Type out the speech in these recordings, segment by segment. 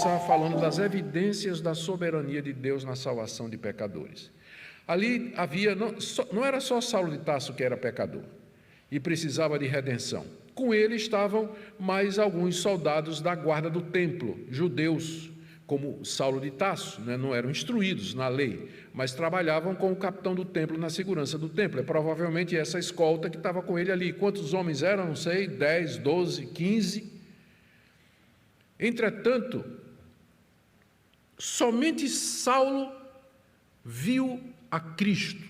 começar falando das evidências da soberania de Deus na salvação de pecadores. Ali havia, não era só Saulo de Tarso que era pecador e precisava de redenção. Com ele estavam mais alguns soldados da guarda do templo, judeus, como Saulo de Tarso, não eram instruídos na lei, mas trabalhavam com o capitão do templo na segurança do templo. É provavelmente essa escolta que estava com ele ali. Quantos homens eram? Não sei, 10, 12, 15. Entretanto, somente Saulo viu a Cristo.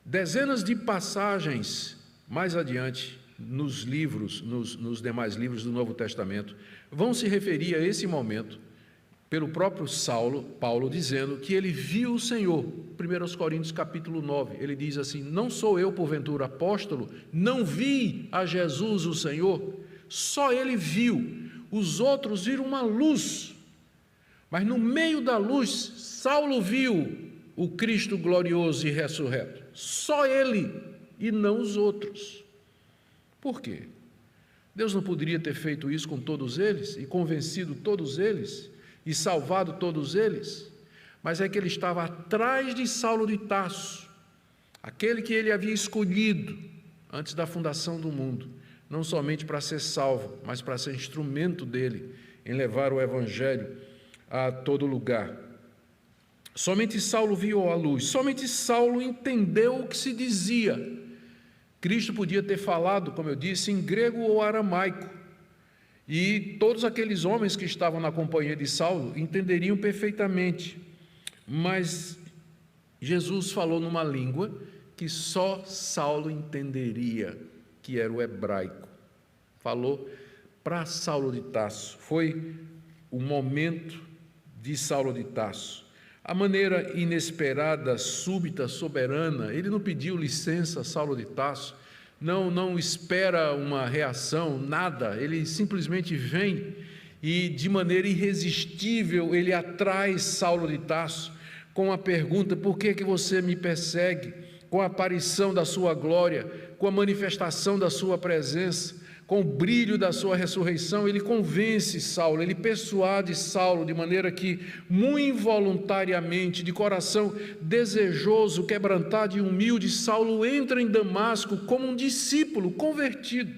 Dezenas de passagens mais adiante, nos livros, nos demais livros do Novo Testamento, vão se referir a esse momento, pelo próprio Paulo, dizendo que ele viu o Senhor. 1 Coríntios capítulo 9, ele diz assim: não sou eu, porventura, apóstolo, não vi a Jesus o Senhor, só ele viu, os outros viram uma luz, mas no meio da luz, Saulo viu o Cristo glorioso e ressurreto, só ele e não os outros. Por quê? Deus não poderia ter feito isso com todos eles e convencido todos eles e salvado todos eles? Mas é que ele estava atrás de Saulo de Tarso, aquele que ele havia escolhido antes da fundação do mundo, não somente para ser salvo, mas para ser instrumento dele em levar o evangelho a todo lugar. Somente Saulo viu a luz, somente Saulo entendeu o que se dizia. Cristo podia ter falado, como eu disse, em grego ou aramaico, e todos aqueles homens que estavam na companhia de Saulo entenderiam perfeitamente, mas Jesus falou numa língua que só Saulo entenderia, que era o hebraico. Falou para Saulo de Tarso, foi o momento de Saulo de Tarso. A maneira inesperada, súbita, soberana, ele não pediu licença a Saulo de Tarso, não espera uma reação, nada, ele simplesmente vem e de maneira irresistível ele atrai Saulo de Tarso com a pergunta: por que você me persegue? Com a aparição da sua glória, com a manifestação da sua presença, com o brilho da sua ressurreição, ele convence Saulo, ele persuade Saulo, de maneira que, muito involuntariamente, de coração desejoso, quebrantado e humilde, Saulo entra em Damasco como um discípulo convertido.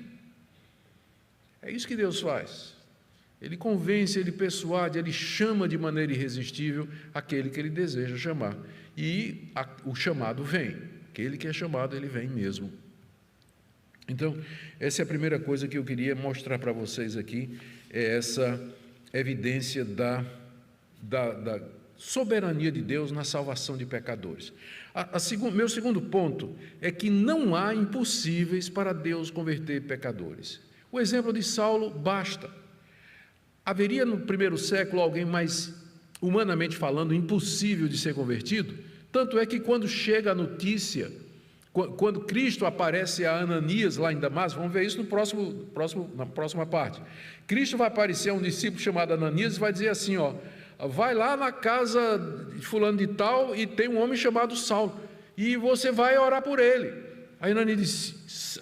É isso que Deus faz. Ele convence, ele persuade, ele chama de maneira irresistível aquele que ele deseja chamar. E o chamado vem. Aquele que é chamado, ele vem mesmo. Então, essa é a primeira coisa que eu queria mostrar para vocês aqui, é essa evidência da soberania de Deus na salvação de pecadores. Meu segundo ponto é que não há impossíveis para Deus converter pecadores. O exemplo de Saulo basta. Haveria no primeiro século alguém mais, humanamente falando, impossível de ser convertido? Tanto é que quando chega a notícia, quando Cristo aparece a Ananias lá em Damasco, vamos ver isso na próxima parte. Cristo vai aparecer a um discípulo chamado Ananias e vai dizer assim: vai lá na casa de fulano de tal e tem um homem chamado Saulo, e você vai orar por ele. Aí Ananias disse: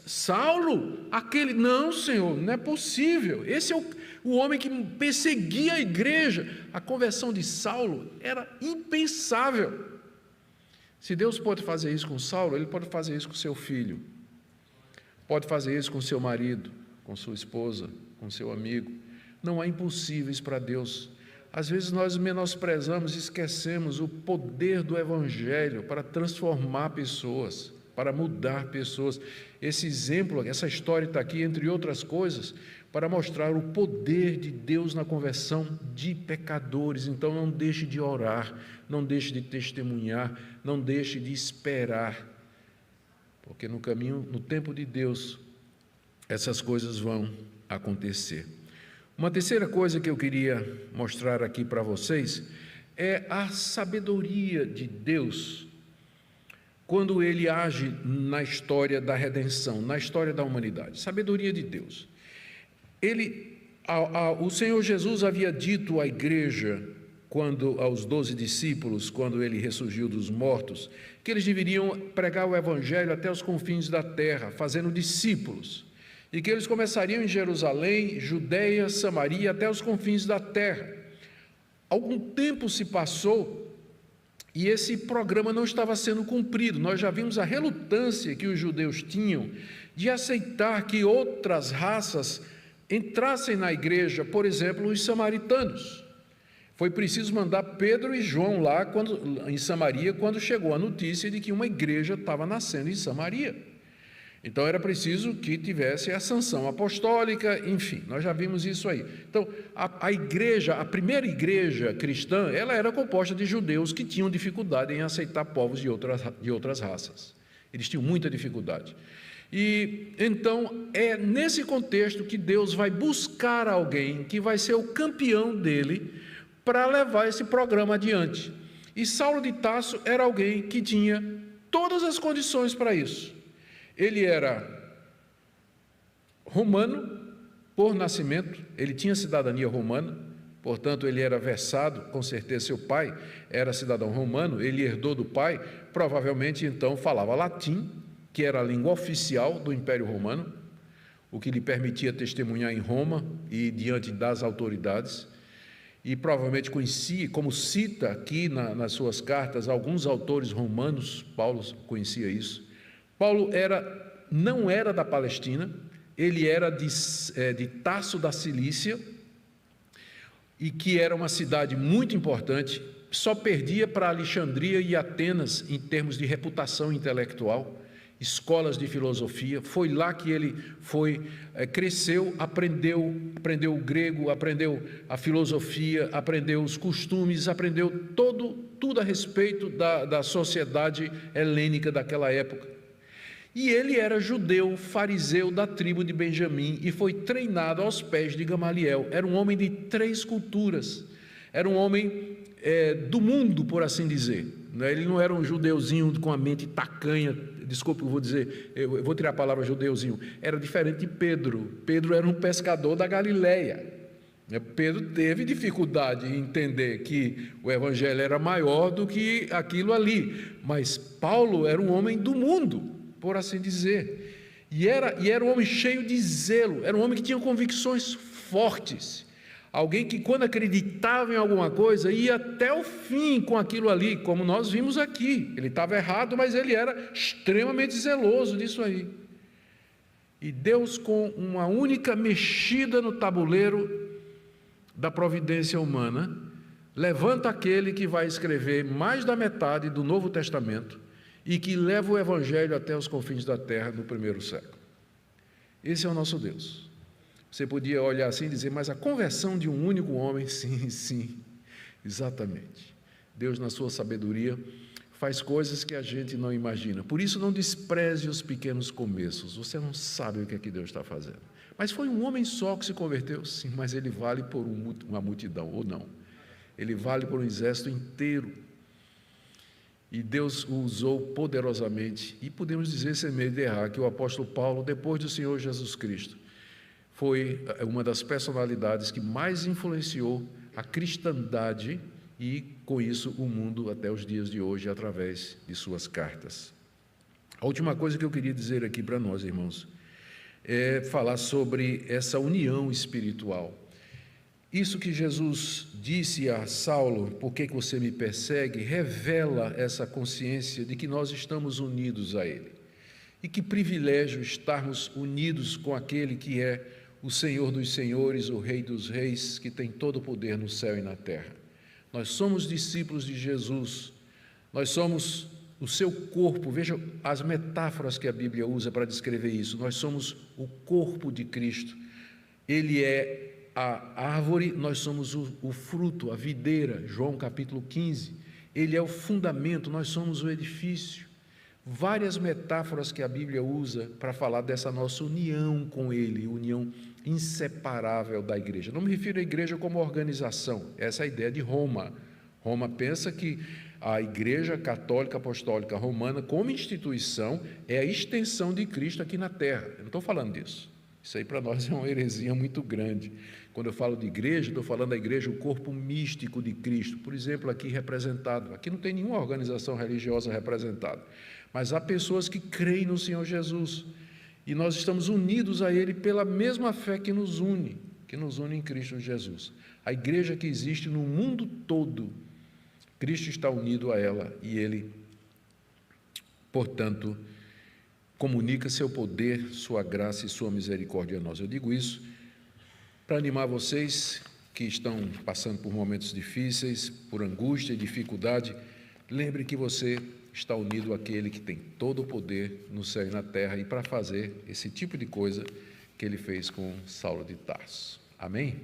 Saulo? Aquele? Não, Senhor, não é possível. Esse é o homem que perseguia a igreja. A conversão de Saulo era impensável. Se Deus pode fazer isso com Saulo, Ele pode fazer isso com seu filho, pode fazer isso com seu marido, com sua esposa, com seu amigo. Não há impossíveis para Deus. Às vezes nós menosprezamos e esquecemos o poder do Evangelho para transformar pessoas, para mudar pessoas. Esse exemplo, essa história está aqui, entre outras coisas, para mostrar o poder de Deus na conversão de pecadores. Então não deixe de orar, não deixe de testemunhar, não deixe de esperar, porque no caminho, no tempo de Deus, essas coisas vão acontecer. Uma terceira coisa que eu queria mostrar aqui para vocês é a sabedoria de Deus quando Ele age na história da redenção, na história da humanidade. Sabedoria de Deus. O Senhor Jesus havia dito à igreja, aos 12 discípulos, quando Ele ressurgiu dos mortos, que eles deveriam pregar o Evangelho até os confins da terra, fazendo discípulos, e que eles começariam em Jerusalém, Judeia, Samaria, até os confins da terra. Algum tempo se passou e esse programa não estava sendo cumprido. Nós já vimos a relutância que os judeus tinham de aceitar que outras raças entrassem na igreja, por exemplo, os samaritanos. Foi preciso mandar Pedro e João lá em Samaria, quando chegou a notícia de que uma igreja estava nascendo em Samaria. Então era preciso que tivesse a sanção apostólica, enfim, nós já vimos isso aí. Então a igreja, a primeira igreja cristã, ela era composta de judeus que tinham dificuldade em aceitar povos de outras raças. Eles tinham muita dificuldade. E então é nesse contexto que Deus vai buscar alguém que vai ser o campeão dele para levar esse programa adiante. E Saulo de Tarso era alguém que tinha todas as condições para isso. Ele era romano por nascimento, ele tinha cidadania romana, portanto ele era versado, com certeza seu pai era cidadão romano, ele herdou do pai, provavelmente então falava latim, que era a língua oficial do Império Romano, o que lhe permitia testemunhar em Roma e diante das autoridades, e provavelmente conhecia, como cita aqui nas suas cartas, alguns autores romanos, Paulo conhecia isso. Paulo não era da Palestina, ele era de Tarso da Cilícia, e que era uma cidade muito importante, só perdia para Alexandria e Atenas em termos de reputação intelectual, escolas de filosofia. Foi lá que ele cresceu, aprendeu o grego, aprendeu a filosofia, aprendeu os costumes, aprendeu tudo a respeito da sociedade helênica daquela época. E ele era judeu, fariseu da tribo de Benjamim e foi treinado aos pés de Gamaliel. Era um homem de 3 culturas, era um homem do mundo, por assim dizer. Ele não era um judeuzinho com a mente tacanha, desculpe, eu vou tirar a palavra judeuzinho, era diferente de Pedro. Pedro era um pescador da Galileia. Pedro teve dificuldade em entender que o evangelho era maior do que aquilo ali, mas Paulo era um homem do mundo, por assim dizer, e era um homem cheio de zelo, era um homem que tinha convicções fortes, alguém que quando acreditava em alguma coisa, ia até o fim com aquilo ali, como nós vimos aqui. Ele estava errado, mas ele era extremamente zeloso disso aí. E Deus, com uma única mexida no tabuleiro da providência humana, levanta aquele que vai escrever mais da metade do Novo Testamento, e que leva o Evangelho até os confins da terra no primeiro século. Esse é o nosso Deus. Você podia olhar assim e dizer, mas a conversão de um único homem, sim, exatamente. Deus, na sua sabedoria, faz coisas que a gente não imagina. Por isso, não despreze os pequenos começos. Você não sabe o que é que Deus está fazendo. Mas foi um homem só que se converteu? Sim, mas ele vale por uma multidão, ou não. Ele vale por um exército inteiro. E Deus o usou poderosamente, e podemos dizer, sem medo de errar, que o apóstolo Paulo, depois do Senhor Jesus Cristo, foi uma das personalidades que mais influenciou a cristandade e, com isso, o mundo até os dias de hoje, através de suas cartas. A última coisa que eu queria dizer aqui para nós, irmãos, é falar sobre essa união espiritual. Isso que Jesus disse a Saulo, por que você me persegue, revela essa consciência de que nós estamos unidos a Ele. E que privilégio estarmos unidos com aquele que é o Senhor dos senhores, o Rei dos reis, que tem todo o poder no céu e na terra. Nós somos discípulos de Jesus, nós somos o seu corpo. Veja as metáforas que a Bíblia usa para descrever isso. Nós somos o corpo de Cristo. Ele é a árvore, nós somos o fruto, a videira, João capítulo 15, ele é o fundamento, nós somos o edifício. Várias metáforas que a Bíblia usa para falar dessa nossa união com ele, união inseparável da igreja. Não me refiro à igreja como organização, essa é a ideia de Roma. Roma pensa que a Igreja Católica Apostólica Romana, como instituição, é a extensão de Cristo aqui na terra. Eu não estou falando disso. Isso aí para nós é uma heresia muito grande. Quando eu falo de igreja, estou falando da igreja, o corpo místico de Cristo, por exemplo, aqui representado. Aqui não tem nenhuma organização religiosa representada, mas há pessoas que creem no Senhor Jesus, e nós estamos unidos a Ele pela mesma fé que nos une. que nos une em Cristo Jesus. A igreja que existe no mundo todo, Cristo está unido a ela e Ele, portanto, comunica seu poder, sua graça e sua misericórdia a nós. Eu digo isso para animar vocês que estão passando por momentos difíceis, por angústia e dificuldade. Lembre que você está unido àquele que tem todo o poder no céu e na terra e para fazer esse tipo de coisa que ele fez com Saulo de Tarso. Amém?